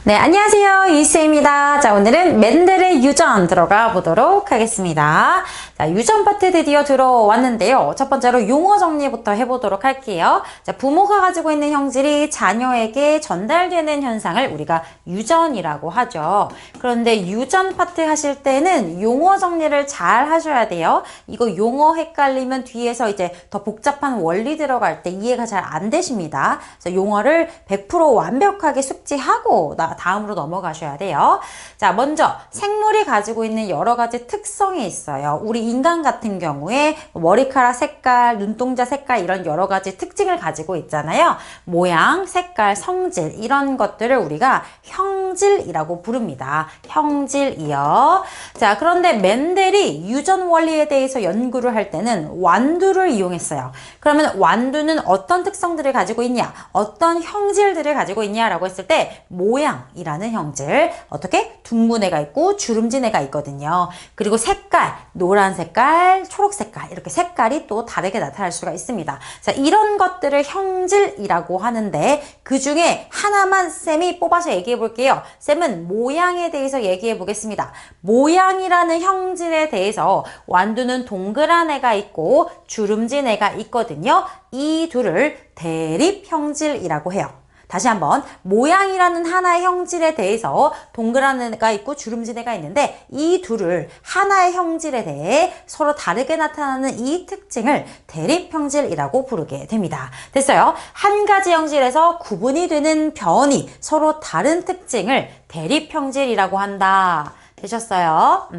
네, 안녕하세요. 이수입니다. 자, 오늘은 맨델의 유전 들어가 보도록 하겠습니다. 자, 유전 파트 드디어 들어왔는데요. 첫 번째로 용어 정리부터 해보도록 할게요. 자, 부모가 가지고 있는 형질이 자녀에게 전달되는 현상을 우리가 유전이라고 하죠. 그런데 유전 파트 하실 때는 용어 정리를 잘 하셔야 돼요. 이거 용어 헷갈리면 뒤에서 이제 더 복잡한 원리 들어갈 때 이해가 잘 안 되십니다. 그래서 용어를 100% 완벽하게 숙지하고 다음으로 넘어가셔야 돼요. 자, 먼저 생물이 가지고 있는 여러 가지 특성이 있어요. 우리 인간 같은 경우에 머리카락 색깔, 눈동자 색깔 이런 여러 가지 특징을 가지고 있잖아요. 모양, 색깔, 성질 이런 것들을 우리가 형질이라고 부릅니다. 형질이요. 자, 그런데 맨델이 유전 원리에 대해서 연구를 할 때는 완두를 이용했어요. 그러면 완두는 어떤 특성들을 가지고 있냐? 어떤 형질들을 가지고 있냐라고 했을 때 모양이라는 형질, 어떻게? 둥근 애가 있고 주름진 애가 있거든요. 그리고 색깔, 노란 색깔, 초록 색깔 이렇게 색깔이 또 다르게 나타날 수가 있습니다. 자, 이런 것들을 형질이라고 하는데 그 중에 하나만 쌤이 뽑아서 얘기해 볼게요. 쌤은 모양에 대해서 얘기해 보겠습니다. 모양이라는 형질에 대해서 완두는 동그란 애가 있고 주름진 애가 있거든요. 이 둘을 대립형질이라고 해요. 다시 한번 모양이라는 하나의 형질에 대해서 동그란 애가 있고 주름진 애가 있는데 이 둘을 하나의 형질에 대해 서로 다르게 나타나는 이 특징을 대립형질이라고 부르게 됩니다. 됐어요? 한 가지 형질에서 구분이 되는 변이 서로 다른 특징을 대립형질이라고 한다. 되셨어요?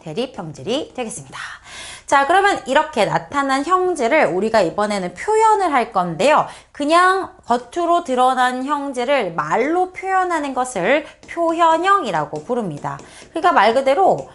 대립형질이 되겠습니다. 자, 그러면 이렇게 나타난 형질을 우리가 이번에는 표현을 할 건데요. 그냥 겉으로 드러난 형질을 말로 표현하는 것을 표현형이라고 부릅니다. 그러니까 말 그대로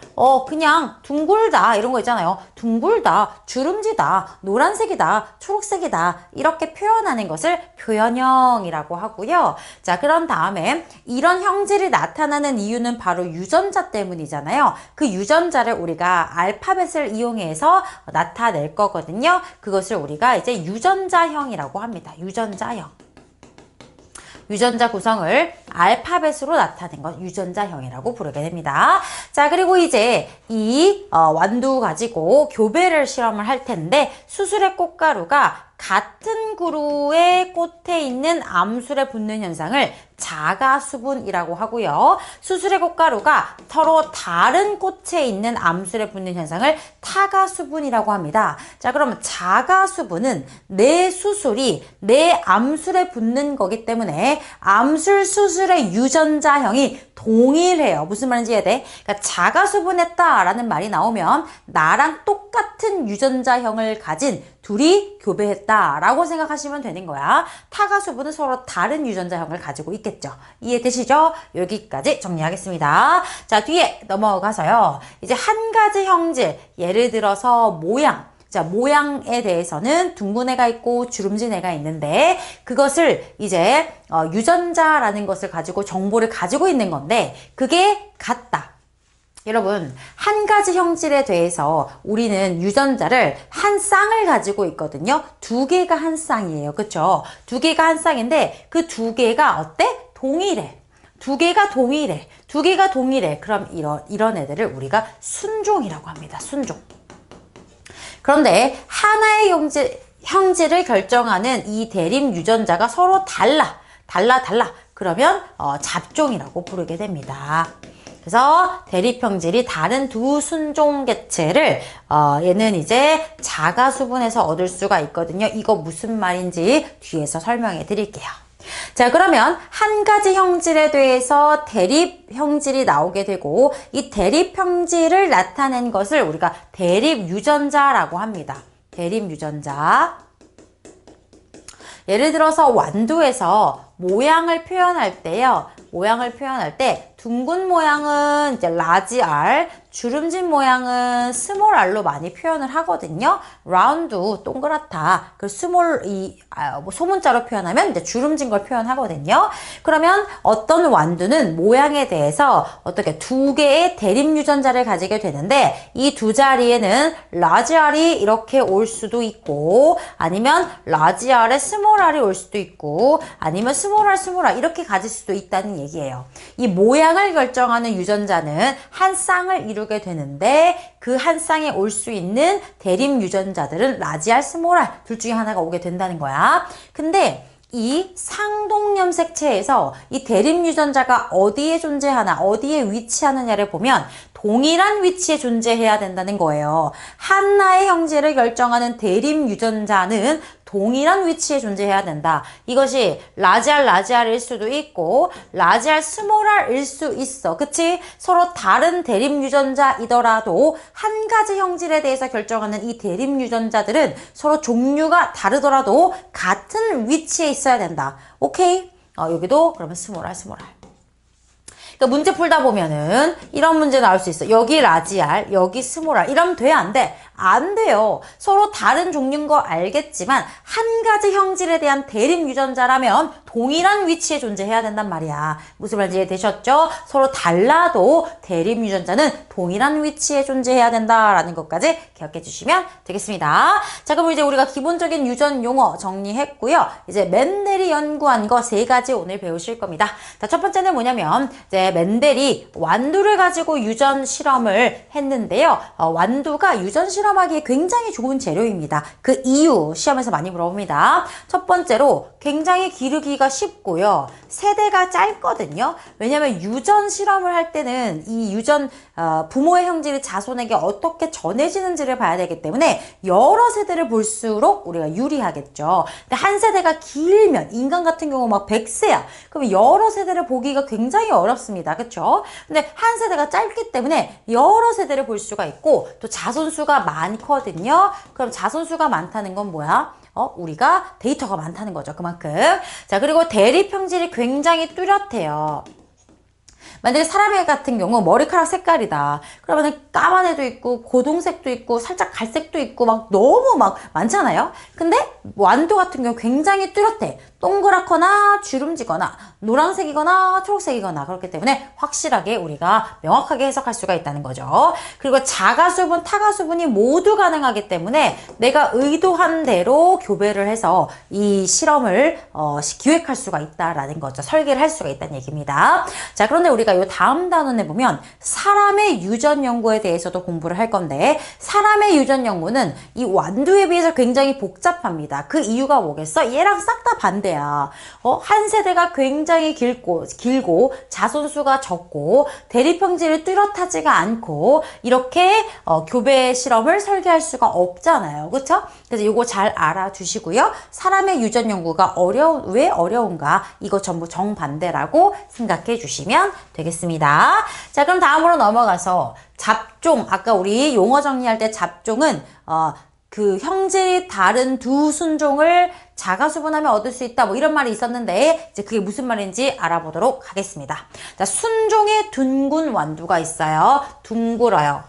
그냥 둥글다 이런 거 있잖아요. 둥글다, 주름지다, 노란색이다, 초록색이다 이렇게 표현하는 것을 표현형이라고 하고요. 자, 그런 다음에 이런 형질이 나타나는 이유는 바로 유전자 때문이잖아요. 그 유전자를 우리가 알파벳을 이용해서 나타낼 거거든요. 그것을 우리가 이제 유전자형이라고 합니다. 유전자형. 유전자 구성을 알파벳으로 나타낸 것 유전자형이라고 부르게 됩니다. 자, 그리고 이제 이 완두 가지고 교배를 실험을 할 텐데 수술의 꽃가루가 같은 그루의 꽃에 있는 암술에 붙는 현상을 자가수분이라고 하고요. 수술의 꽃가루가 서로 다른 꽃에 있는 암술에 붙는 현상을 타가수분이라고 합니다. 자, 그러면 자가수분은 내 수술이 내 암술에 붙는 거기 때문에 암술 수술의 유전자형이 동일해요. 무슨 말인지 이해돼? 그러니까 자가수분했다라는 말이 나오면 나랑 똑같은 유전자형을 가진 둘이 교배했다라고 생각하시면 되는 거야. 타가수분은 서로 다른 유전자형을 가지고 있겠죠. 이해되시죠? 여기까지 정리하겠습니다. 자, 뒤에 넘어가서요. 이제 한 가지 형질, 예를 들어서 모양. 자, 모양에 대해서는 둥근 애가 있고 주름진 애가 있는데 그것을 이제 유전자라는 것을 가지고 정보를 가지고 있는 건데 그게 같다. 여러분, 한 가지 형질에 대해서 우리는 유전자를 한 쌍을 가지고 있거든요. 두 개가 한 쌍이에요. 그쵸? 두 개가 한 쌍인데 그 두 개가 어때? 동일해. 두 개가 동일해. 두 개가 동일해. 그럼 이런 애들을 우리가 순종이라고 합니다. 순종. 그런데 하나의 형질을 결정하는 이 대립 유전자가 서로 달라. 그러면 잡종이라고 부르게 됩니다. 그래서 대립형질이 다른 두 순종 개체를 얘는 이제 자가수분에서 얻을 수가 있거든요. 이거 무슨 말인지 뒤에서 설명해 드릴게요. 자, 그러면 한 가지 형질에 대해서 대립형질이 나오게 되고 이 대립형질을 나타낸 것을 우리가 대립유전자라고 합니다. 대립유전자. 예를 들어서 완두에서 모양을 표현할 때요. 모양을 표현할 때 둥근 모양은 이제 라지 R, 주름진 모양은 스몰 r로 많이 표현을 하거든요. 라운드, 동그랗다. 그 스몰, 소문자로 표현하면 이제 주름진 걸 표현하거든요. 그러면 어떤 완두는 모양에 대해서 어떻게 두 개의 대립 유전자를 가지게 되는데 이 두 자리에는 라지 R이 이렇게 올 수도 있고 아니면 라지 R에 스몰 R이 올 수도 있고 아니면 스몰 R 이렇게 가질 수도 있다는 얘기예요. 이 모양을 결정하는 유전자는 한 쌍을 이루게 되는데 그 한 쌍에 올 수 있는 대립 유전자들은 라지알, 스몰알 둘 중에 하나가 오게 된다는 거야. 근데 이 상동염색체에서 이 대립 유전자가 어디에 존재하나, 어디에 위치하느냐를 보면 동일한 위치에 존재해야 된다는 거예요. 하나의 형질을 결정하는 대립 유전자는 동일한 위치에 존재해야 된다. 이것이 라지알일 수도 있고 라지알 스몰알일 수 있어. 그치? 서로 다른 대립 유전자이더라도 한 가지 형질에 대해서 결정하는 이 대립 유전자들은 서로 종류가 다르더라도 같은 위치에 있어야 된다. 오케이? 여기도 그러면 스몰알. 그러니까 문제 풀다 보면은 이런 문제 나올 수 있어. 여기 라지알, 여기 스몰알. 이러면 돼, 안 돼? 안 돼요. 서로 다른 종류인 거 알겠지만 한 가지 형질에 대한 대립 유전자라면 동일한 위치에 존재해야 된단 말이야. 무슨 말인지 이해되셨죠? 서로 달라도 대립 유전자는 동일한 위치에 존재해야 된다라는 것까지 기억해 주시면 되겠습니다. 자, 그럼 이제 우리가 기본적인 유전 용어 정리했고요. 이제 멘델이 연구한 거 3가지 오늘 배우실 겁니다. 자, 첫 번째는 뭐냐면 이제 멘델이 완두를 가지고 유전 실험을 했는데요. 완두가 유전 실험하기에 굉장히 좋은 재료입니다. 그 이유 시험에서 많이 물어봅니다. 첫 번째로 굉장히 기르기가 쉽고요. 세대가 짧거든요. 왜냐면 유전 실험을 할 때는 이 유전 부모의 형질이 자손에게 어떻게 전해지는지를 봐야 되기 때문에 여러 세대를 볼수록 우리가 유리하겠죠. 근데 한 세대가 길면 인간 같은 경우 막 100세야. 그럼 여러 세대를 보기가 굉장히 어렵습니다. 그렇죠? 근데 한 세대가 짧기 때문에 여러 세대를 볼 수가 있고 또 자손수가 많거든요. 그럼 자손수가 많다는 건 뭐야? 우리가 데이터가 많다는 거죠. 그만큼. 자, 그리고 대립 형질이 굉장히 뚜렷해요. 만약에 사람 같은 경우 머리카락 색깔이다. 그러면은 까만 애도 있고 고동색도 있고 살짝 갈색도 있고 막 너무 막 많잖아요. 근데 완두 같은 경우 굉장히 뚜렷해. 동그랗거나 주름지거나 노란색이거나 초록색이거나 그렇기 때문에 확실하게 우리가 명확하게 해석할 수가 있다는 거죠. 그리고 자가수분, 타가수분이 모두 가능하기 때문에 내가 의도한 대로 교배를 해서 이 실험을 기획할 수가 있다라는 거죠. 설계를 할 수가 있다는 얘기입니다. 자, 그런데 우리가 이 다음 단원에 보면 사람의 유전 연구에 대해서도 공부를 할 건데 사람의 유전 연구는 이 완두에 비해서 굉장히 복잡합니다. 그 이유가 뭐겠어? 얘랑 싹 다 반대야. 한 세대가 굉장히 길고 자손수가 적고 대립 형질이 뚜렷하지가 않고 이렇게 교배 실험을 설계할 수가 없잖아요. 그렇죠? 그래서 이거 잘 알아두시고요. 사람의 유전 연구가 왜 어려운가 이거 전부 정반대라고 생각해 주시면 되겠습니다. 자, 그럼 다음으로 넘어가서 잡종. 아까 우리 용어 정리할 때 잡종은 그 형질이 다른 두 순종을 자가수분하면 얻을 수 있다 뭐 이런 말이 있었는데 이제 그게 무슨 말인지 알아보도록 하겠습니다. 자, 순종에 둥근 완두가 있어요. 둥글어요.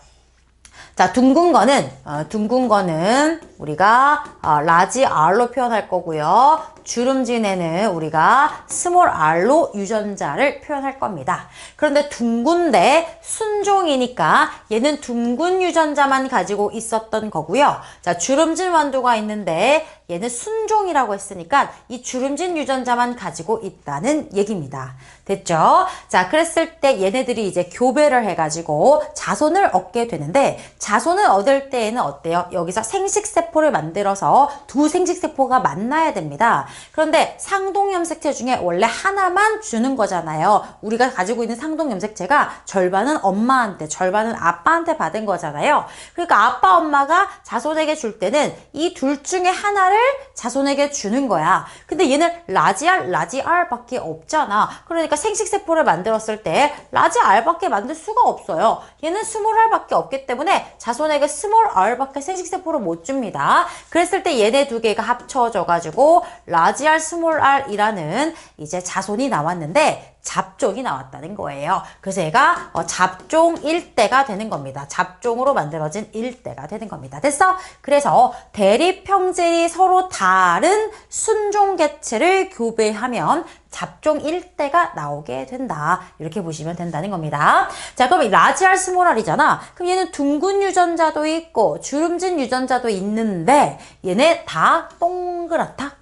자, 둥근 거는 우리가 라지알로 표현할 거고요. 주름진 애는 우리가 스몰 r로 유전자를 표현할 겁니다. 그런데 둥근데 순종이니까 얘는 둥근 유전자만 가지고 있었던 거고요. 자, 주름진 완두가 있는데 얘는 순종이라고 했으니까 이 주름진 유전자만 가지고 있다는 얘기입니다. 됐죠? 자, 그랬을 때 얘네들이 이제 교배를 해가지고 자손을 얻게 되는데 자손을 얻을 때에는 어때요? 여기서 생식세포를 만들어서 두 생식세포가 만나야 됩니다. 그런데 상동염색체 중에 원래 하나만 주는 거잖아요. 우리가 가지고 있는 상동염색체가 절반은 엄마한테, 절반은 아빠한테 받은 거잖아요. 그러니까 아빠, 엄마가 자손에게 줄 때는 이 둘 중에 하나를 자손에게 주는 거야. 근데 얘는 라지알밖에 없잖아. 그러니까 생식세포를 만들었을 때 라지알밖에 만들 수가 없어요. 얘는 스몰알밖에 없기 때문에 자손에게 스몰알밖에 생식세포를 못 줍니다. 그랬을 때 얘네 두 개가 합쳐져가지고 라지알 스몰알이라는 이제 자손이 나왔는데 잡종이 나왔다는 거예요. 그래서 얘가 잡종 1대가 되는 겁니다. 잡종으로 만들어진 1대가 되는 겁니다. 됐어? 그래서 대립 형질이 서로 다른 순종 개체를 교배하면 잡종 1대가 나오게 된다. 이렇게 보시면 된다는 겁니다. 자, 그럼 라지알 스몰알이잖아. 그럼 얘는 둥근 유전자도 있고 주름진 유전자도 있는데 얘네 다 동그랗다.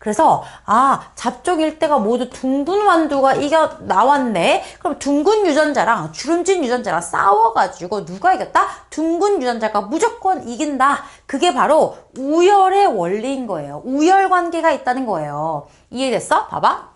그래서 잡종 일대가 모두 둥근 완두가 이겨 나왔네. 그럼 둥근 유전자랑 주름진 유전자랑 싸워가지고 누가 이겼다? 둥근 유전자가 무조건 이긴다. 그게 바로 우열의 원리인 거예요. 우열 관계가 있다는 거예요. 이해됐어? 봐봐.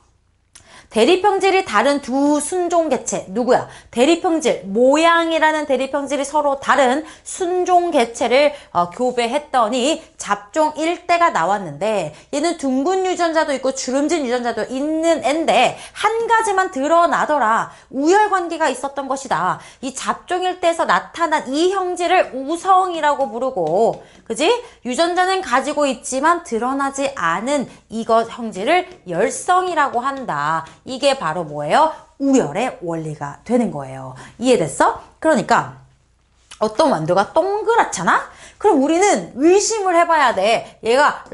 대립형질이 다른 두 순종 개체 누구야? 대립형질 모양이라는 대립형질이 서로 다른 순종 개체를 교배했더니 잡종 1대가 나왔는데 얘는 둥근 유전자도 있고 주름진 유전자도 있는 앤데 한 가지만 드러나더라. 우열 관계가 있었던 것이다. 이 잡종 1대에서 나타난 이 형질을 우성이라고 부르고 그지? 유전자는 가지고 있지만 드러나지 않은 이것 형질을 열성이라고 한다. 이게 바로 뭐예요? 우열의 원리가 되는 거예요. 이해됐어? 그러니까 어떤 완두가 동그랗잖아? 그럼 우리는 의심을 해봐야 돼. 얘가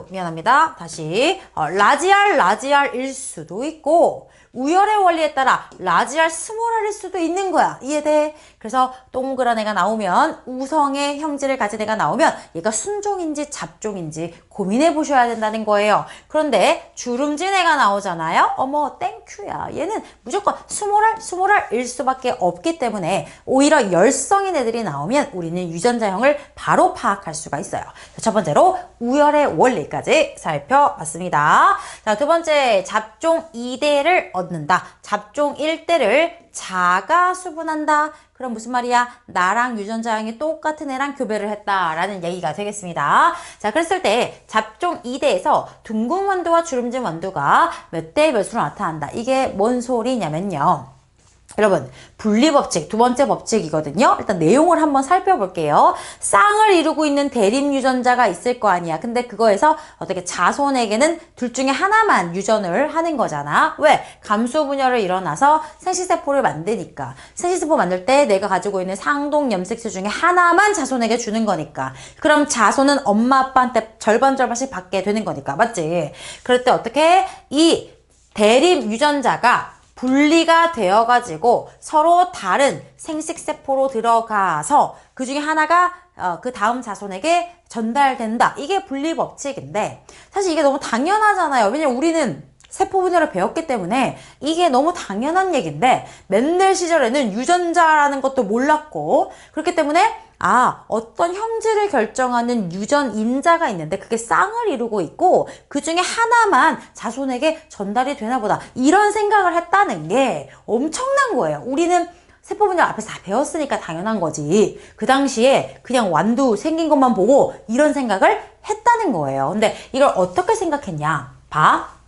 미안합니다. 다시 라지알일 수도 있고 우열의 원리에 따라 라지알 스몰알일 수도 있는 거야. 이해돼? 그래서 동그란 애가 나오면 우성의 형질을 가진 애가 나오면 얘가 순종인지 잡종인지 고민해 보셔야 된다는 거예요. 그런데 주름진 애가 나오잖아요. 어머 땡큐야. 얘는 무조건 스몰알일 수밖에 없기 때문에 오히려 열성인 애들이 나오면 우리는 유전자형을 바로 파악할 수가 있어요. 첫 번째로 우열의 원리까지 살펴봤습니다. 자, 두 번째 잡종 2대를 얻는다. 잡종 1대를 자가 수분한다. 그럼 무슨 말이야? 나랑 유전자형이 똑같은 애랑 교배를 했다라는 얘기가 되겠습니다. 자, 그랬을 때 잡종 2대에서 둥근 완두와 주름진 완두가 몇 대 몇으로 나타난다. 이게 뭔 소리냐면요. 여러분, 분리법칙, 두 번째 법칙이거든요. 일단 내용을 한번 살펴볼게요. 쌍을 이루고 있는 대립 유전자가 있을 거 아니야. 근데 그거에서 어떻게 자손에게는 둘 중에 하나만 유전을 하는 거잖아. 왜? 감수분열을 일어나서 생식세포를 만드니까. 생식세포 만들 때 내가 가지고 있는 상동염색체 중에 하나만 자손에게 주는 거니까. 그럼 자손은 엄마, 아빠한테 절반씩 받게 되는 거니까. 맞지? 그럴 때 어떻게? 이 대립 유전자가 분리가 되어가지고 서로 다른 생식세포로 들어가서 그 중에 하나가 그 다음 자손에게 전달된다. 이게 분리법칙인데 사실 이게 너무 당연하잖아요. 왜냐면 우리는 세포 분열을 배웠기 때문에 이게 너무 당연한 얘기인데 맨델 시절에는 유전자라는 것도 몰랐고 그렇기 때문에 어떤 형질을 결정하는 유전인자가 있는데 그게 쌍을 이루고 있고 그 중에 하나만 자손에게 전달이 되나 보다. 이런 생각을 했다는 게 엄청난 거예요. 우리는 세포 분열 앞에서 다 배웠으니까 당연한 거지. 그 당시에 그냥 완두 생긴 것만 보고 이런 생각을 했다는 거예요. 근데 이걸 어떻게 생각했냐? 봐.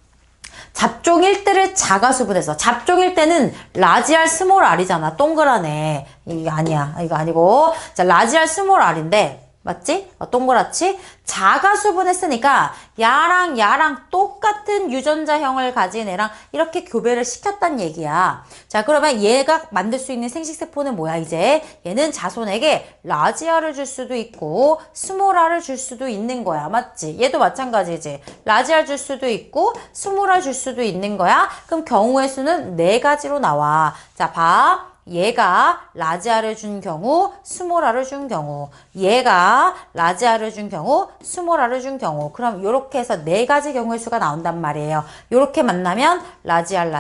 잡종 1대를 자가 수분해서 잡종 1대는 라지알 스몰 R이잖아. 동그란 애. 이게 아니야. 이거 아니고. 자, 라지알 스몰 R인데 맞지? 동그랗지? 자가 수분했으니까 야랑 똑같은 유전자형을 가진 애랑 이렇게 교배를 시켰단 얘기야. 자, 그러면 얘가 만들 수 있는 생식세포는 뭐야 이제? 얘는 자손에게 라지알을 줄 수도 있고 스몰알을 줄 수도 있는 거야. 맞지? 얘도 마찬가지지. 라지알 줄 수도 있고 스몰알 줄 수도 있는 거야. 그럼 경우의 수는 4가지로 나와. 자, 봐. 얘가 라지알을 준 경우, 스몰알을 준 경우, 얘가 라지알을 준 경우, 스몰알을 준 경우. 그럼 이렇게 해서 4가지 경우의 수가 나온단 말이에요. 이렇게 만나면 라지알,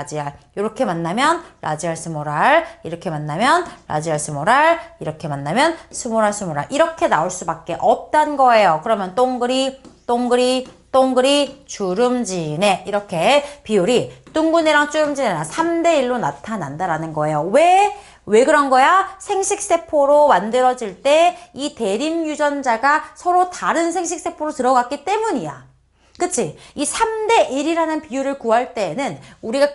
이렇게 만나면 라지알, 스몰알, 이렇게 만나면 라지알, 스몰알, 이렇게 만나면 스몰알. 이렇게 나올 수밖에 없단 거예요. 그러면 동그리, 주름진애 이렇게 비율이 둥근 애랑 주름진 애랑 3대1로 나타난다라는 거예요. 왜 그런 거야? 생식세포로 만들어질 때 이 대립 유전자가 서로 다른 생식세포로 들어갔기 때문이야. 그치? 이 3대1이라는 비율을 구할 때에는 우리가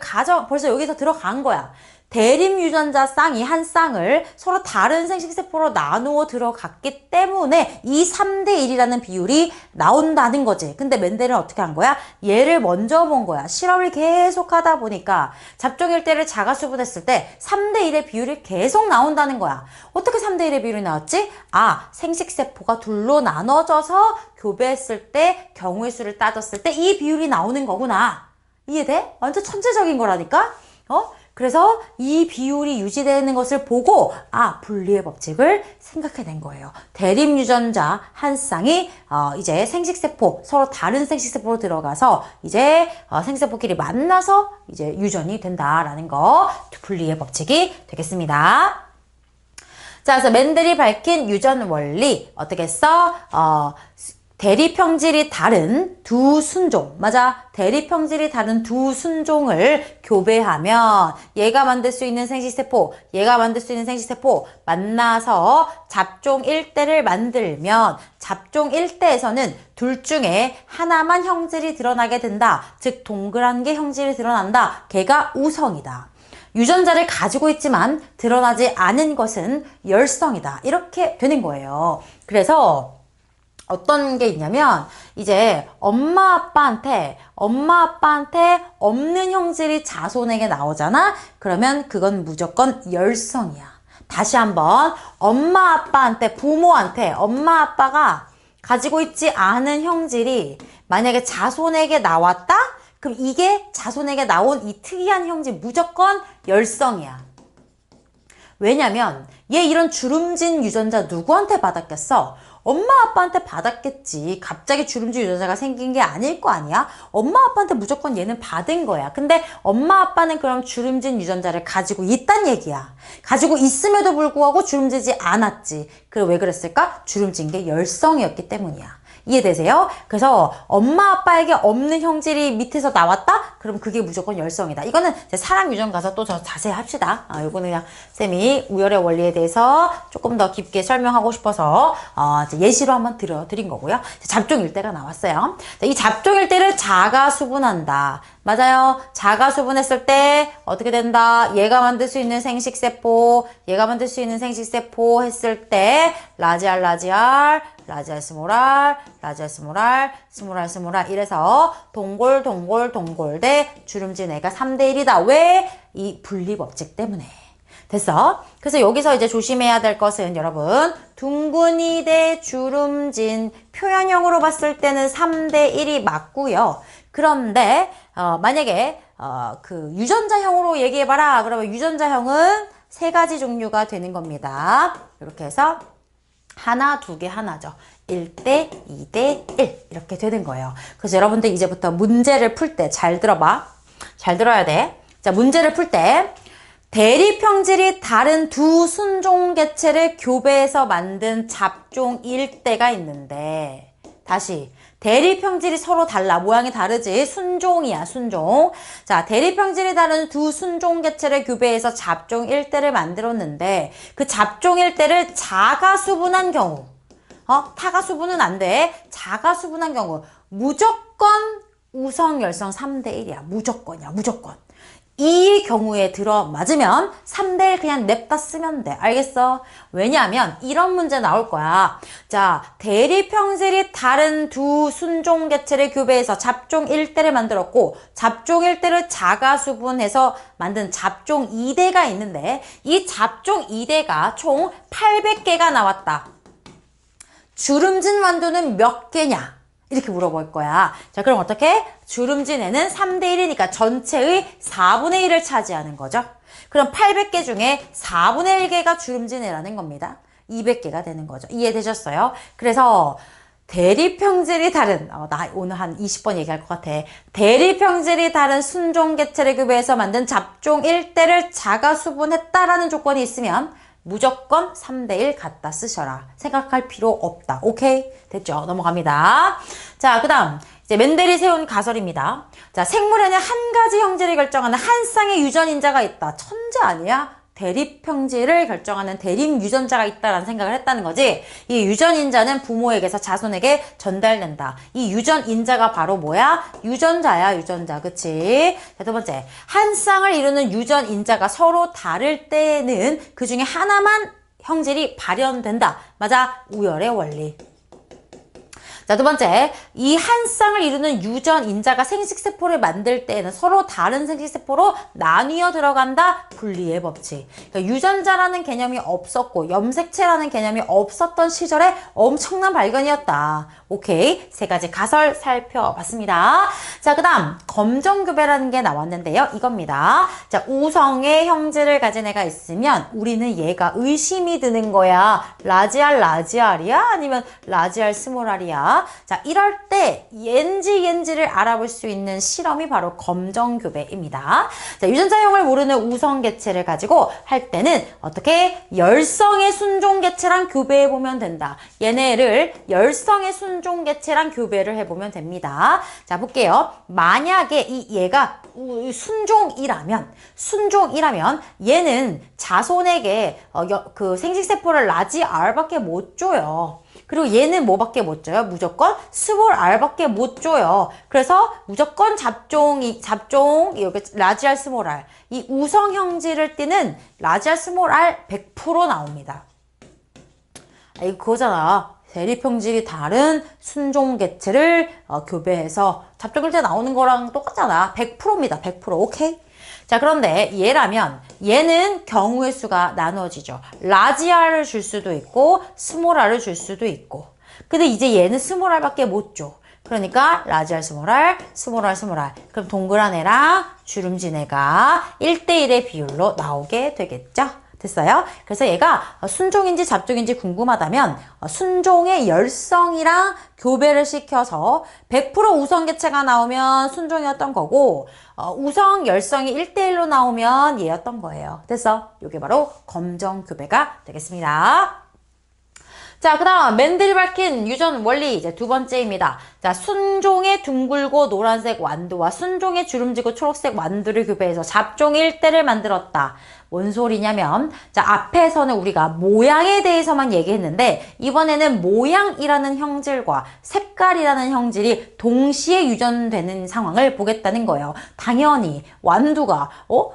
벌써 여기서 들어간 거야. 대립 유전자 쌍이 한 쌍을 서로 다른 생식세포로 나누어 들어갔기 때문에 이 3대1이라는 비율이 나온다는 거지. 근데 멘델은 어떻게 한 거야? 얘를 먼저 본 거야. 실험을 계속 하다 보니까 잡종 1대를 자가 수분했을 때 3대1의 비율이 계속 나온다는 거야. 어떻게 3대1의 비율이 나왔지? 생식세포가 둘로 나눠져서 교배했을 때 경우의 수를 따졌을 때 이 비율이 나오는 거구나. 이해돼? 완전 천재적인 거라니까? 그래서 이 비율이 유지되는 것을 보고 분리의 법칙을 생각해낸 거예요. 대립유전자 한 쌍이 이제 생식세포, 서로 다른 생식세포로 들어가서 이제 생식세포끼리 만나서 이제 유전이 된다라는 거, 분리의 법칙이 되겠습니다. 자, 그래서 맨델이 밝힌 유전 원리 어떻게 했어? 대립형질이 다른 두 순종, 맞아. 대립형질이 다른 두 순종을 교배하면 얘가 만들 수 있는 생식세포, 얘가 만들 수 있는 생식세포 만나서 잡종 1대를 만들면 잡종 1대에서는 둘 중에 하나만 형질이 드러나게 된다. 즉 동그란 게 형질이 드러난다. 걔가 우성이다. 유전자를 가지고 있지만 드러나지 않은 것은 열성이다. 이렇게 되는 거예요. 그래서 어떤 게 있냐면 이제 엄마 아빠한테 없는 형질이 자손에게 나오잖아. 그러면 그건 무조건 열성이야. 다시 한번 엄마 아빠가 가지고 있지 않은 형질이 만약에 자손에게 나왔다? 그럼 이게 자손에게 나온 이 특이한 형질 무조건 열성이야. 왜냐면 얘 이런 주름진 유전자 누구한테 받았겠어? 엄마 아빠한테 받았겠지. 갑자기 주름진 유전자가 생긴 게 아닐 거 아니야? 엄마 아빠한테 무조건 얘는 받은 거야. 근데 엄마 아빠는 그럼 주름진 유전자를 가지고 있단 얘기야. 가지고 있음에도 불구하고 주름지지 않았지. 그래 왜 그랬을까? 주름진 게 열성이었기 때문이야. 이해되세요? 그래서 엄마 아빠에게 없는 형질이 밑에서 나왔다? 그럼 그게 무조건 열성이다. 이거는 이제 사람 유전 가서 또 더 자세히 합시다. 이거는 그냥 쌤이 우열의 원리에 대해서 조금 더 깊게 설명하고 싶어서 이제 예시로 한번 드린 거고요. 잡종 일대가 나왔어요. 이 잡종 일대를 자가 수분한다. 맞아요. 자가 수분했을 때 어떻게 된다? 얘가 만들 수 있는 생식세포 했을 때 라지알, 스몰알 이래서 동골 대 주름진 애가 3대 1이다. 왜? 이 분리법칙 때문에. 됐어? 그래서 여기서 이제 조심해야 될 것은 여러분 둥근이 대 주름진 표현형으로 봤을 때는 3대 1이 맞고요. 그런데 만약에 그 유전자형으로 얘기해봐라. 그러면 유전자형은 3가지 종류가 되는 겁니다. 이렇게 해서 하나, 두 개 하나죠. 1대 2대 1 이렇게 되는 거예요. 그래서 여러분들 이제부터 문제를 풀 때 잘 들어봐. 잘 들어야 돼. 자, 문제를 풀 때 대립형질이 다른 두 순종 개체를 교배해서 만든 잡종 1대가 있는데 다시 대립형질이 서로 달라. 모양이 다르지. 순종이야, 순종. 자, 대립형질이 다른 두 순종 개체를 교배해서 잡종 1대를 만들었는데 그 잡종 1대를 자가 수분한 경우 타가 수분은 안 돼. 자가 수분한 경우 무조건 우성, 열성 3대 1이야. 무조건이야, 무조건. 이 경우에 들어맞으면 3대1 그냥 냅다 쓰면 돼. 알겠어? 왜냐하면 이런 문제 나올 거야. 자, 대립형질이 다른 두 순종 개체를 교배해서 잡종 1대를 만들었고 잡종 1대를 자가 수분해서 만든 잡종 2대가 있는데 이 잡종 2대가 총 800개가 나왔다. 주름진 완두는 몇 개냐? 이렇게 물어볼 거야. 자, 그럼 어떻게? 주름진 애는 3대 1이니까 전체의 4분의 1을 차지하는 거죠. 그럼 800개 중에 4분의 1개가 주름진 애라는 겁니다. 200개가 되는 거죠. 이해되셨어요? 그래서 대립형질이 다른 나 오늘 한 20번 얘기할 것 같아. 대립형질이 다른 순종 개체를 교배해서 만든 잡종 1대를 자가 수분했다라는 조건이 있으면 무조건 3대1 갖다 쓰셔라. 생각할 필요 없다. 오케이? 됐죠? 넘어갑니다. 자, 그 다음 이제 맨델이 세운 가설입니다. 자, 생물에는 한 가지 형질을 결정하는 한 쌍의 유전인자가 있다. 천재 아니야? 대립형질을 결정하는 대립유전자가 있다라는 생각을 했다는 거지. 이 유전인자는 부모에게서 자손에게 전달된다. 이 유전인자가 바로 뭐야? 유전자야, 유전자. 그치? 자, 두 번째. 한 쌍을 이루는 유전인자가 서로 다를 때는 그 중에 하나만 형질이 발현된다. 맞아. 우열의 원리. 자, 두 번째, 이 한 쌍을 이루는 유전 인자가 생식세포를 만들 때에는 서로 다른 생식세포로 나뉘어 들어간다. 분리의 법칙. 그러니까 유전자라는 개념이 없었고 염색체라는 개념이 없었던 시절에 엄청난 발견이었다. 오케이, 세 가지 가설 살펴봤습니다. 자, 그 다음 검정교배라는 게 나왔는데요. 이겁니다. 자, 우성의 형질을 가진 애가 있으면 우리는 얘가 의심이 드는 거야. 라지알 라지알이야? 아니면 라지알 스몰알이야? 자, 이럴 때 옌지를 알아볼 수 있는 실험이 바로 검정교배입니다. 자, 유전자형을 모르는 우성개체를 가지고 할 때는 어떻게? 열성의 순종개체랑 교배해보면 된다. 얘네를 열성의 순종개체랑 교배를 해보면 됩니다. 자, 볼게요. 만약에 얘가 순종이라면 얘는 자손에게 그 생식세포를 라지알밖에 못 줘요. 그리고 얘는 뭐밖에 못 줘요? 무조건 스몰 R밖에 못 줘요. 그래서 무조건 잡종, 여기 라지알 스몰 R. 이 우성 형질을 띠는 라지알 스몰 R 100% 나옵니다. 아, 이거 그거잖아. 대립형질이 다른 순종개체를 교배해서 잡종일 때 나오는 거랑 똑같잖아. 100%입니다. 100%. 오케이? 자, 그런데 얘라면 얘는 경우의 수가 나눠지죠. 라지알을 줄 수도 있고 스몰 R을 줄 수도 있고. 근데 이제 얘는 스몰 R밖에 못 줘. 그러니까 라지알 스몰 R, 스몰 R, 스몰 R. 그럼 동그란 애랑 주름진 애가 1대1의 비율로 나오게 되겠죠. 됐어요? 그래서 얘가 순종인지 잡종인지 궁금하다면 순종의 열성이랑 교배를 시켜서 100% 우성개체가 나오면 순종이었던 거고 우성 열성이 1대1로 나오면 얘였던 거예요. 됐어? 이게 바로 검정교배가 되겠습니다. 자, 그 다음 맨델이 밝힌 유전 원리 이제 두 번째입니다. 자, 순종의 둥글고 노란색 완두와 순종의 주름지고 초록색 완두를 교배해서 잡종 1대를 만들었다. 뭔 소리냐면 자, 앞에서는 우리가 모양에 대해서만 얘기했는데 이번에는 모양이라는 형질과 색깔이라는 형질이 동시에 유전되는 상황을 보겠다는 거예요. 당연히 완두가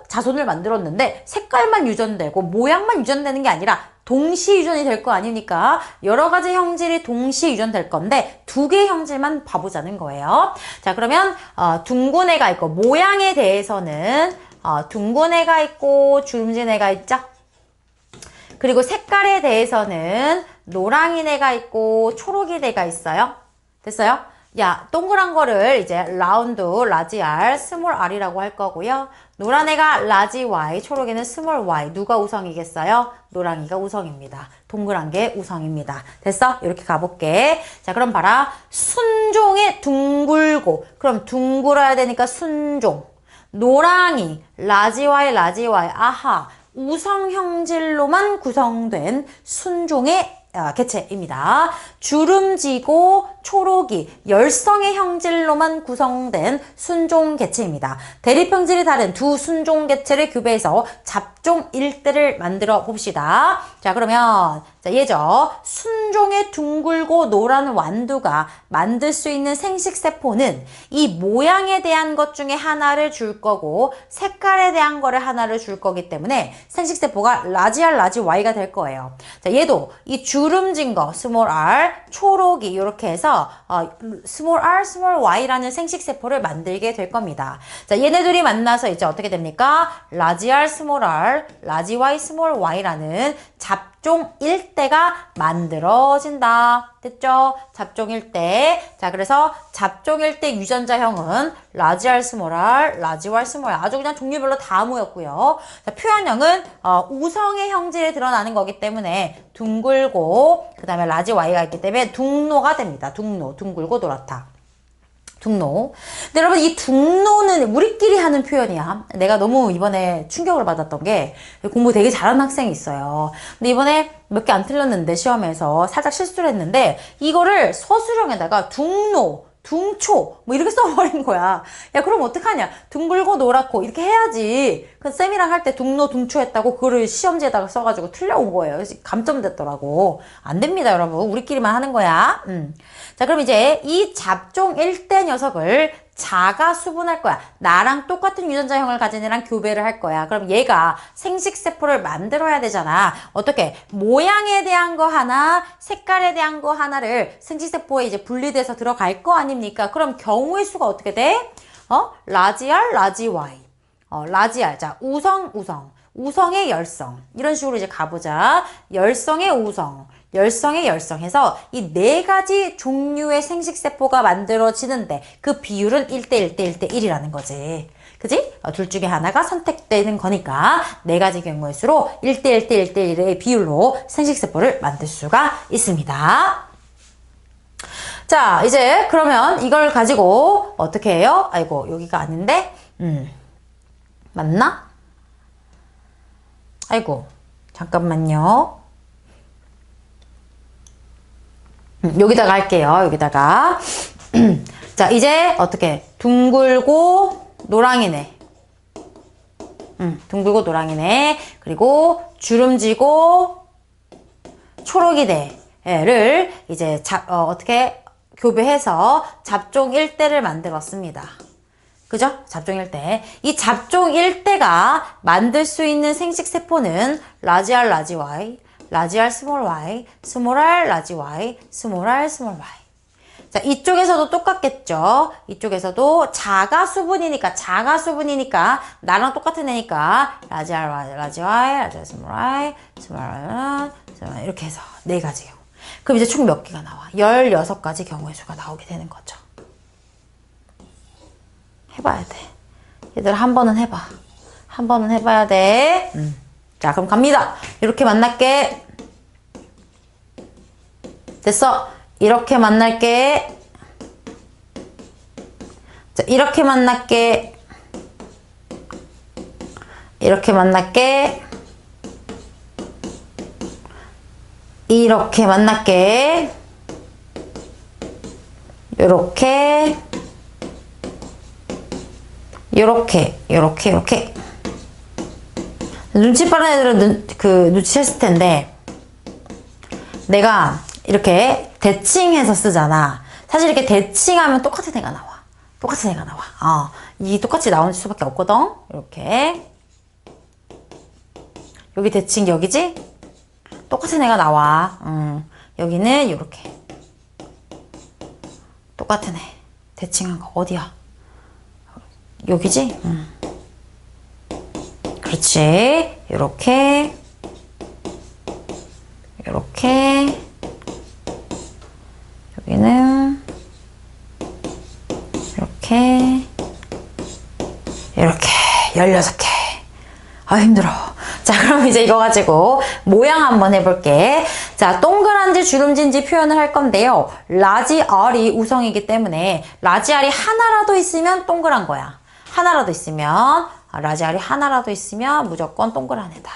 자손을 만들었는데 색깔만 유전되고 모양만 유전되는 게 아니라 동시 유전이 될 거 아닙니까? 여러 가지 형질이 동시 유전될 건데 두 개의 형질만 봐보자는 거예요. 자, 그러면 둥근 애가 있고 모양에 대해서는 둥근 애가 있고 주름진 애가 있죠? 그리고 색깔에 대해서는 노랑인 애가 있고 초록인 애가 있어요. 됐어요? 야, 동그란 거를 이제 라운드, 라지 R, 스몰 R이라고 할 거고요. 노란 애가 라지 Y, 초록에는 스몰 Y. 누가 우성이겠어요? 노랑이가 우성입니다. 동그란 게 우성입니다. 됐어? 이렇게 가볼게. 자, 그럼 봐라. 순종에 둥글고. 그럼 둥글어야 되니까 순종. 노랑이, 라지 Y, 라지 Y. 아하. 우성 형질로만 구성된 순종의 개체입니다. 주름지고 초록이 열성의 형질로만 구성된 순종 개체입니다. 대립형질이 다른 두 순종 개체를 교배해서 잡종 1대를 만들어 봅시다. 자, 그러면 얘죠. 순종의 둥글고 노란 완두가 만들 수 있는 생식세포는 이 모양에 대한 것 중에 하나를 줄 거고 색깔에 대한 거를 하나를 줄 거기 때문에 생식세포가 라지 R, 라지 Y가 될 거예요. 자, 얘도 이 주름진 거 스몰 R, 초록이 이렇게 해서 스몰 R, 스몰 Y라는 생식세포를 만들게 될 겁니다. 자, 얘네들이 만나서 이제 어떻게 됩니까? 라지 R, 스몰 R, 라지 Y, 스몰 Y라는 잡종 1대가 만들어진다. 됐죠? 잡종 1대. 자, 그래서 잡종 1대 유전자형은 라지 R, 스몰 R, 라지 Y, 스몰 R. 아주 그냥 종류별로 다 모였고요. 자, 표현형은 우성의 형질이 드러나는 거기 때문에 둥글고 그 다음에 라지 Y가 있기 때문에 둥노가 됩니다. 둥노, 둥글고 노랗다. 둥노. 근데 여러분 이 둥노는 우리끼리 하는 표현이야. 내가 너무 이번에 충격을 받았던 게 공부 되게 잘하는 학생이 있어요. 근데 이번에 몇 개 안 틀렸는데 시험에서 살짝 실수를 했는데 이거를 서술형에다가 둥노, 둥초 뭐 이렇게 써버린 거야. 야, 그럼 어떡하냐. 둥글고 노랗고 이렇게 해야지. 그 쌤이랑 할 때 둥노 둥초 했다고 그거를 시험지에다가 써가지고 틀려온 거예요. 그래서 감점됐더라고. 안 됩니다, 여러분. 우리끼리만 하는 거야. 자, 그럼 이제 이 잡종 1대 녀석을 자가 수분할 거야. 나랑 똑같은 유전자형을 가진 애랑 교배를 할 거야. 그럼 얘가 생식세포를 만들어야 되잖아. 어떻게? 모양에 대한 거 하나, 색깔에 대한 거 하나를 생식세포에 이제 분리돼서 들어갈 거 아닙니까? 그럼 경우의 수가 어떻게 돼? 라지 R, 라지 Y. 라지 R. 자, 우성, 우성. 우성의 열성. 이런 식으로 이제 가보자. 열성의 우성. 열성의 열성 해서 이 네 가지 종류의 생식세포가 만들어지는데 그 비율은 1대 1대 1대 1이라는 거지. 그지? 둘 중에 하나가 선택되는 거니까 네 가지 경우의 수로 1대 1대 1대 1의 비율로 생식세포를 만들 수가 있습니다. 자, 이제 그러면 이걸 가지고 어떻게 해요? 아이고, 여기가 아닌데? 맞나? 아이고, 잠깐만요. 여기다가 할게요. 여기다가. 자, 이제 어떻게? 둥글고 노랑이네. 둥글고 노랑이네. 그리고 주름지고 초록이네를 이제 어떻게 교배해서 잡종 1대를 만들었습니다. 그죠? 잡종 1대. 이 잡종 1대가 만들 수 있는 생식세포는 라지 R, 라지 Y, 라지 R, 스몰 y, 스몰 r, 라지 y, 스몰 r, 스몰 y. 자, 이쪽에서도 똑같겠죠? 이쪽에서도 자가 수분이니까 나랑 똑같은 애니까 라지 r, 라지 y, 라지 r, 스몰 y, 스몰 r, 스몰 y 이렇게 해서 네 가지 경우. 그럼 이제 총 몇 개가 나와? 16가지 경우의 수가 나오게 되는 거죠. 해봐야 돼. 얘들 한 번은 해봐. 한 번은 해봐야 돼. 자, 그럼 갑니다. 이렇게 만날게. 됐어. 이렇게 만날게. 자, 이렇게 만날게. 이렇게 만날게. 이렇게 만날게. 요렇게. 요렇게. 눈치 빠른 애들은 눈치챘을 텐데, 내가 이렇게 대칭해서 쓰잖아. 사실 이렇게 대칭하면 똑같은 애가 나와. 이 똑같이 나오는 수밖에 없거든. 이렇게. 여기 대칭 여기지? 똑같은 애가 나와. 여기는 이렇게. 똑같은 애. 대칭한 거 어디야? 여기지? 그렇지. 요렇게. 여기는 이렇게 16개. 아, 힘들어. 자, 그럼 이제 이거 가지고 모양 한번 해볼게. 자, 동그란지 주름진지 표현을 할 건데요. 라지 R이 우성이기 때문에 라지 R이 하나라도 있으면 동그란 거야. 라지 R이 하나라도 있으면 무조건 동그란 애다.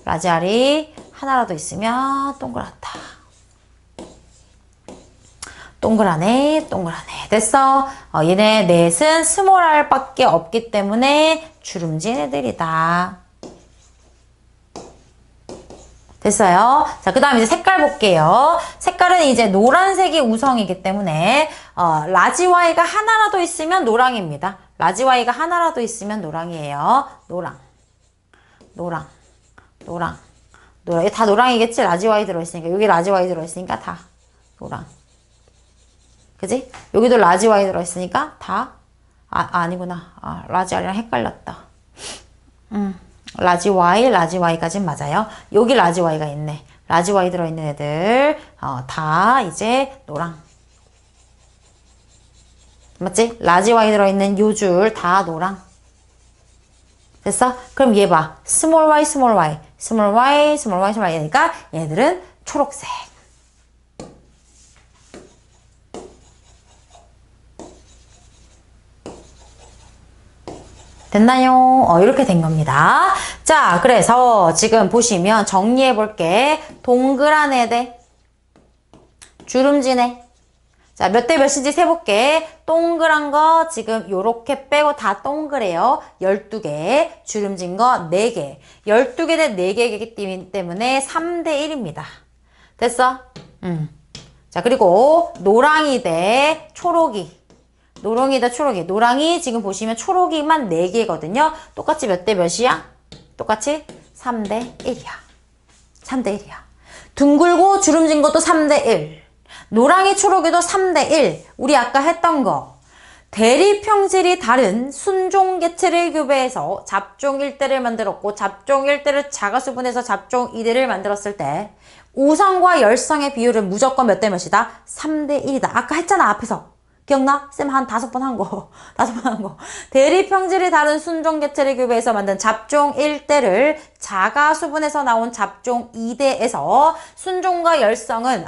라지 R이 하나라도 있으면 동그랗다. 동그라네. 됐어. 얘네 넷은 스몰 R 밖에 없기 때문에 주름진 애들이다. 됐어요. 자, 그 다음 이제 색깔 볼게요. 색깔은 이제 노란색이 우성이기 때문에, 라지 Y가 하나라도 있으면 노랑입니다. 라지 Y가 하나라도 있으면 노랑이에요. 노랑. 이게 다 노랑이겠지? 라지 Y 들어있으니까. 여기 라지 Y 들어있으니까 다 노랑. 그지? 여기도 라지 Y 들어있으니까 다, 아니구나. 라지 R이랑 헷갈렸다. 라지 Y까진 맞아요. 여기 라지 Y가 있네. 라지 Y 들어있는 애들, 다 이제 노랑. 맞지? 라지 Y 들어있는 요 줄 다 노랑. 됐어? 그럼 얘 봐. 스몰 y, 얘니까 얘들은 초록색. 됐나요? 이렇게 된 겁니다. 자, 그래서 지금 보시면 정리해 볼게. 동그란 애들, 주름진 애. 자, 몇 대 몇인지 세볼게. 동그란 거 지금 요렇게 빼고 다 동그래요. 12개. 주름진 거 4개. 12개 대 4개이기 때문에 3대 1입니다. 됐어? 자, 그리고 노랑이 대 초록이. 노랑이 대 초록이. 노랑이 지금 보시면 초록이만 4개거든요. 똑같이 몇 대 몇이야? 똑같이 3대 1이야. 3대 1이야. 둥글고 주름진 것도 3대 1. 노랑이 초록이도 3대 1. 우리 아까 했던 거. 대립 형질이 다른 순종 개체를 교배해서 잡종 1대를 만들었고 잡종 1대를 자가수분해서 잡종 2대를 만들었을 때 우성과 열성의 비율은 무조건 몇 대 몇이다? 3대 1이다. 아까 했잖아, 앞에서. 기억나? 쌤 한 5번 한 거. 5번 한 거. 대립 형질이 다른 순종 개체를 교배해서 만든 잡종 1대를 자가수분해서 나온 잡종 2대에서 순종과 열성은,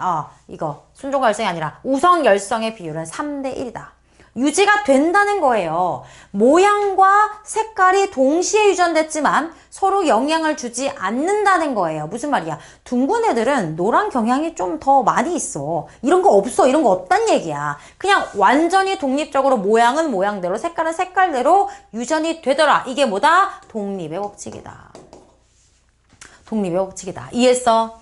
이거, 순종과 열성이 아니라 우성 열성의 비율은 3대 1이다. 유지가 된다는 거예요. 모양과 색깔이 동시에 유전됐지만 서로 영향을 주지 않는다는 거예요. 무슨 말이야? 둥근 애들은 노란 경향이 좀 더 많이 있어. 이런 거 없어. 이런 거 없단 얘기야. 그냥 완전히 독립적으로 모양은 모양대로 색깔은 색깔대로 유전이 되더라. 이게 뭐다? 독립의 법칙이다. 독립의 법칙이다. 이해했어?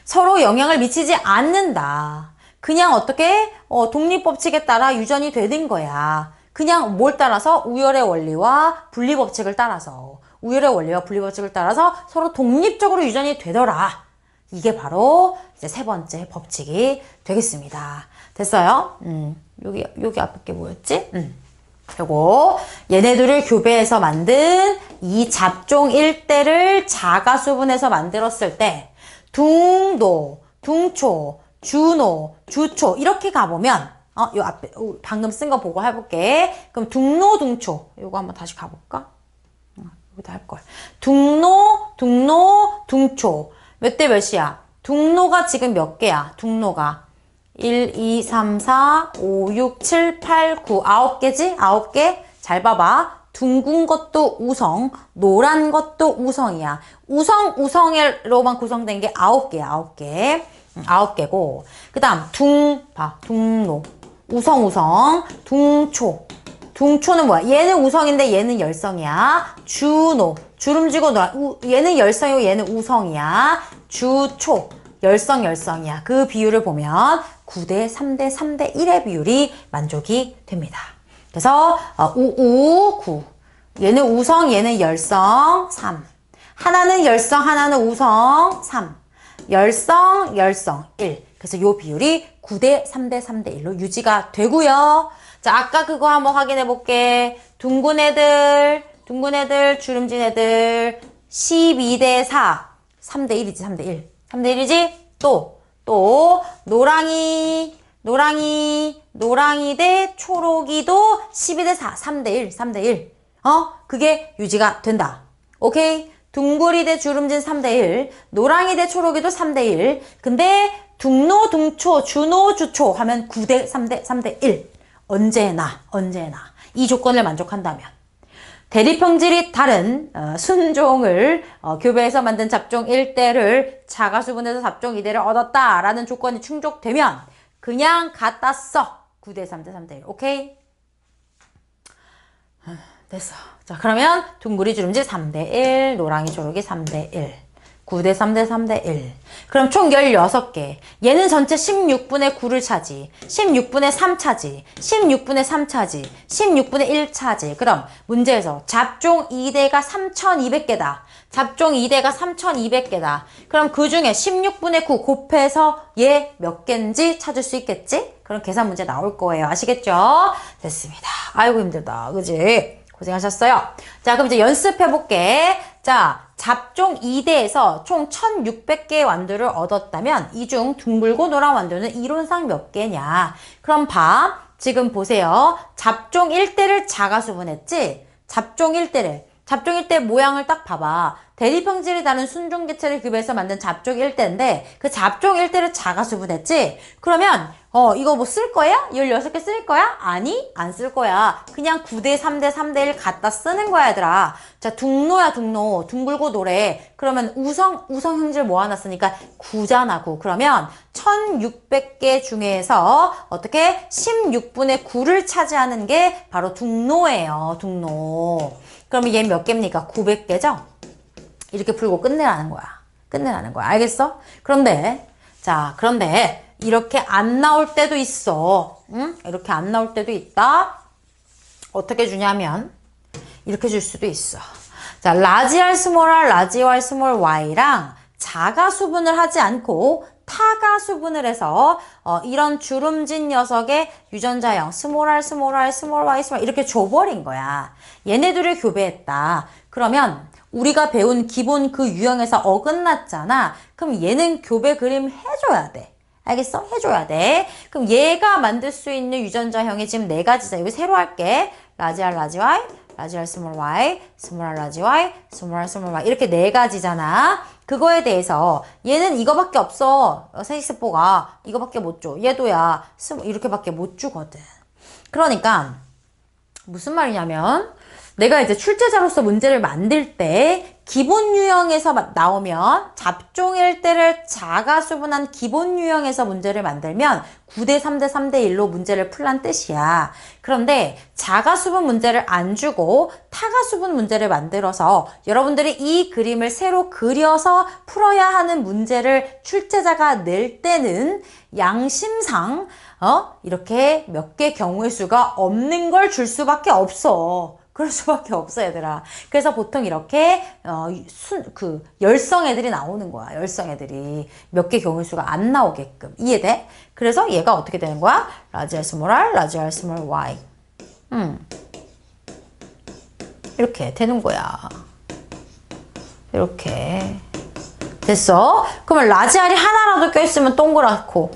서로 영향을 미치지 않는다. 그냥 어떻게 독립법칙에 따라 유전이 되는 거야. 그냥 뭘 따라서? 우열의 원리와 분리법칙을 따라서. 우열의 원리와 분리법칙을 따라서 서로 독립적으로 유전이 되더라. 이게 바로 이제 세 번째 법칙이 되겠습니다. 됐어요? 여기 앞에 게 뭐였지? 요거 얘네들을 교배해서 만든 이 잡종 1대를 자가수분해서 만들었을 때 둥도, 둥초, 주노, 주초 이렇게 가보면 요 앞에 방금 쓴 거 보고 해볼게. 그럼 둥노, 둥초 요거 한번 다시 가볼까? 여기다 할걸. 둥노, 둥초 몇 대 몇이야? 둥노가 지금 몇 개야? 둥노가 1, 2, 3, 4, 5, 6, 7, 8, 9 9개지? 9개? 잘 봐봐. 둥근 것도 우성, 노란 것도 우성이야. 우성으로만 구성된 게 9개야. 9개. 9개고 그 다음 둥노 우성 둥초는 뭐야? 얘는 우성인데 얘는 열성이야. 주노 주름지고 노란 얘는 열성이고 얘는 우성이야. 주초 열성이야. 그 비율을 보면 9대 3대 3대 1의 비율이 만족이 됩니다. 그래서 9 얘는 우성 얘는 열성 3 하나는 열성 하나는 우성 3 열성 1. 그래서 요 비율이 9대 3대 3대 1로 유지가 되고요. 자, 아까 그거 한번 확인해 볼게. 둥근 애들, 주름진 애들 12대 4. 3대 1이지, 3대 1. 3대 1이지? 또 노랑이 대 초록이도 12대 4. 3대 1, 3대 1. 그게 유지가 된다. 오케이? 둥글이 대 주름진 3대 1, 노랑이 대 초록이도 3대 1. 근데 둥노, 둥초, 주노, 주초 하면 9대 3대 3대 1. 언제나 이 조건을 만족한다면 대립 형질이 다른 순종을 교배해서 만든 잡종 1대를 자가수분해서 잡종 2대를 얻었다라는 조건이 충족되면 그냥 갖다 써. 9대 3대 3대 1. 오케이? 됐어. 자, 그러면 둥글이 주름지 3대 1, 노랑이 초록이 3대 1, 9대 3대 3대 1. 그럼 총 16개. 얘는 전체 16분의 9를 차지, 16분의 3 차지, 16분의 3 차지, 16분의 1 차지. 그럼 문제에서 잡종 2대가 3200개다. 잡종 2대가 3200개다. 그럼 그 중에 16분의 9 곱해서 얘 몇 개인지 찾을 수 있겠지? 그럼 계산 문제 나올 거예요. 아시겠죠? 됐습니다. 아이고 힘들다. 그지? 고생하셨어요. 자, 그럼 이제 연습해 볼게. 자, 잡종 2대에서 총 1600개의 완두를 얻었다면 이 중 둥글고 노란 완두는 이론상 몇 개냐? 그럼 봐. 지금 보세요. 잡종 1대를 자가수분했지? 잡종 1대 모양을 딱 봐봐. 대립형질이 다른 순종개체를 교배해서 만든 잡종 1대인데 그 잡종 1대를 자가수분했지? 그러면 이거 뭐 쓸 거야? 16개 쓸 거야? 아니, 안 쓸 거야. 그냥 9대 3대 3대 1 갖다 쓰는 거야, 얘들아. 자, 둥노야, 둥노. 둥글고 노래. 그러면 우성 형질 모아놨으니까 9잖아, 9. 그러면 1600개 중에서 어떻게 16분의 9를 차지하는 게 바로 둥노예요, 둥노. 그러면 얘 몇 개입니까? 900개죠? 이렇게 풀고 끝내라는 거야. 알겠어? 그런데 이렇게 안 나올 때도 있어. 이렇게 안 나올 때도 있다. 어떻게 주냐면 이렇게 줄 수도 있어. 자, 라지 R, 스몰 r, 라지 Y, 스몰 y랑 자가 수분을 하지 않고 타가 수분을 해서 이런 주름진 녀석의 유전자형 스몰 r, 스몰 y, 스몰 y, 스몰 이렇게 줘버린 거야. 얘네들을 교배했다. 그러면 우리가 배운 기본 그 유형에서 어긋났잖아. 그럼 얘는 교배 그림 해줘야 돼. 알겠어? 해줘야 돼. 그럼 얘가 만들 수 있는 유전자형이 지금 4가지잖아. 여기 새로 할게. 라지 R, 라지 Y, 라지 R, 스몰 y, 스몰 r, 라지 Y, 스몰 r, 스몰 y 이렇게 4가지잖아. 그거에 대해서 얘는 이거밖에 없어. 생식세포가 이거밖에 못 줘. 얘도야 이렇게밖에 못 주거든. 그러니까 무슨 말이냐면 내가 이제 출제자로서 문제를 만들 때 기본 유형에서 나오면 잡종일 때를 자가 수분한 기본 유형에서 문제를 만들면 9대 3대 3대 1로 문제를 풀란 뜻이야. 그런데 자가 수분 문제를 안 주고 타가 수분 문제를 만들어서 여러분들이 이 그림을 새로 그려서 풀어야 하는 문제를 출제자가 낼 때는 양심상 이렇게 몇 개 경우의 수가 없는 걸 줄 수밖에 없어. 그럴 수밖에 없어, 얘들아. 그래서 보통 이렇게, 열성 애들이 나오는 거야. 열성 애들이. 몇 개 경우의 수가 안 나오게끔. 이해돼? 그래서 얘가 어떻게 되는 거야? 라지 R, 스몰 r, 라지 R, 스몰 y. 이렇게 되는 거야. 이렇게. 됐어? 그러면 라지 R이 하나라도 껴있으면 동그랗고.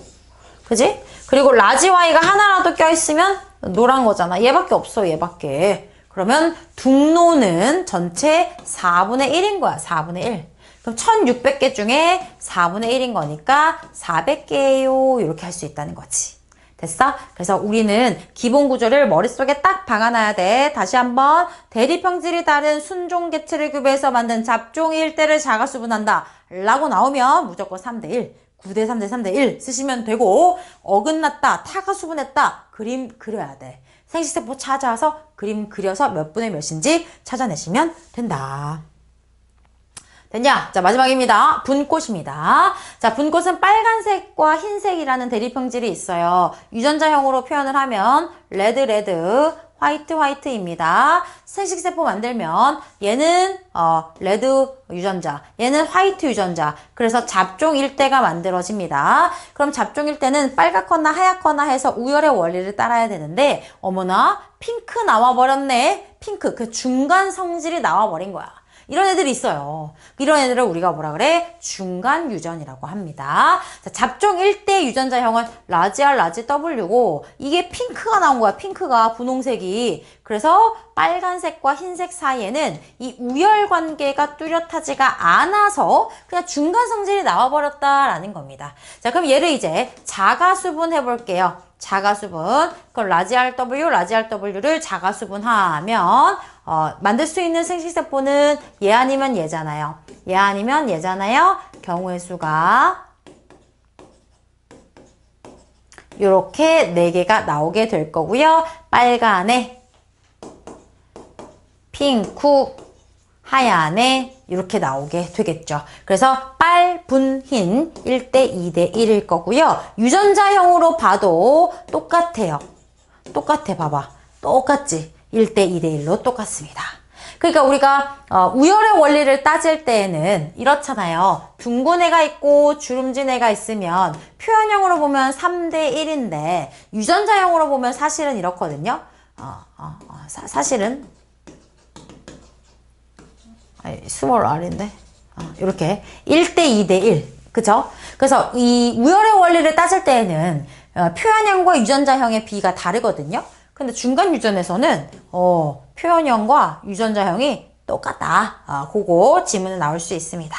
그지? 그리고 라지 Y가 하나라도 껴있으면 노란 거잖아. 얘밖에 없어, 얘밖에. 그러면 둥노는 전체 4분의 1인 거야. 4분의 1. 그럼 1600개 중에 4분의 1인 거니까 400개예요. 이렇게 할 수 있다는 거지. 됐어? 그래서 우리는 기본 구조를 머릿속에 딱 박아놔야 돼. 다시 한번 대립형질이 다른 순종 개체를 교배해서 만든 잡종 일대를 자가 수분한다 라고 나오면 무조건 3대1 9대 3대 3대 1 쓰시면 되고, 어긋났다, 타가 수분했다, 그림 그려야 돼. 생식세포 찾아서 그림 그려서 몇 분의 몇인지 찾아내시면 된다. 됐냐? 자, 마지막입니다. 분꽃입니다. 자, 분꽃은 빨간색과 흰색이라는 대립형질이 있어요. 유전자형으로 표현을 하면 레드, 레드, 화이트, 화이트입니다. 생식세포 만들면 얘는 레드 유전자, 얘는 화이트 유전자. 그래서 잡종 일대가 만들어집니다. 그럼 잡종 일대는 빨갛거나 하얗거나 해서 우열의 원리를 따라야 되는데, 어머나 핑크 나와버렸네. 핑크, 그 중간 성질이 나와버린 거야. 이런 애들이 있어요. 이런 애들을 우리가 뭐라 그래? 중간 유전이라고 합니다. 자, 잡종 1대 유전자형은 라지 R, 라지 W고, 이게 핑크가 나온 거야. 핑크가, 분홍색이. 그래서 빨간색과 흰색 사이에는 이 우열 관계가 뚜렷하지가 않아서 그냥 중간 성질이 나와버렸다라는 겁니다. 자, 그럼 얘를 이제 자가수분 해볼게요. 자가수분. 그럼 라지 R, W, 라지 R, W를 자가수분하면 만들 수 있는 생식세포는 얘 아니면 얘잖아요. 얘 아니면 얘잖아요. 경우의 수가 이렇게 4개가 나오게 될 거고요. 빨간에, 핑크, 하얀에 이렇게 나오게 되겠죠. 그래서 빨, 분, 흰 1대 2대 1일 거고요. 유전자형으로 봐도 똑같아요. 똑같아, 봐봐. 똑같지? 1대 2대 1로 똑같습니다. 그러니까 우리가 우열의 원리를 따질 때에는 이렇잖아요. 둥근 애가 있고 주름진 애가 있으면 표현형으로 보면 3대 1인데 유전자형으로 보면 사실은 이렇거든요. 사실은 스몰 r인데 이렇게 1대 2대 1. 그죠? 그래서 이 우열의 원리를 따질 때에는 표현형과 유전자형의 비가 다르거든요. 근데 중간 유전에서는 표현형과 유전자형이 똑같다. 그거 지문에 나올 수 있습니다.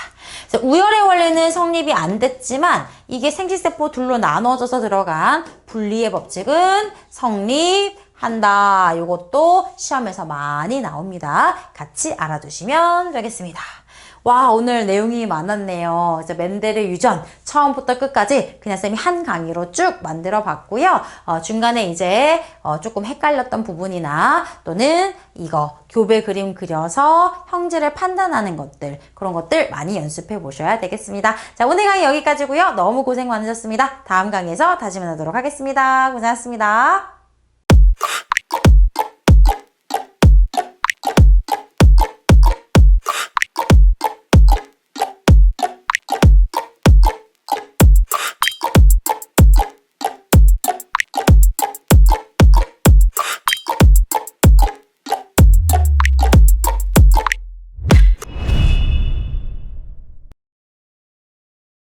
그래서 우열의 원리는 성립이 안 됐지만 이게 생식세포 둘로 나눠져서 들어간 분리의 법칙은 성립한다. 이것도 시험에서 많이 나옵니다. 같이 알아두시면 되겠습니다. 와, 오늘 내용이 많았네요. 이제 맨델의 유전 처음부터 끝까지 그냥 쌤이 한 강의로 쭉 만들어 봤고요. 중간에 이제 조금 헷갈렸던 부분이나 또는 이거 교배 그림 그려서 형질을 판단하는 것들, 그런 것들 많이 연습해 보셔야 되겠습니다. 자, 오늘 강의 여기까지고요. 너무 고생 많으셨습니다. 다음 강의에서 다시 만나도록 하겠습니다. 고생하셨습니다.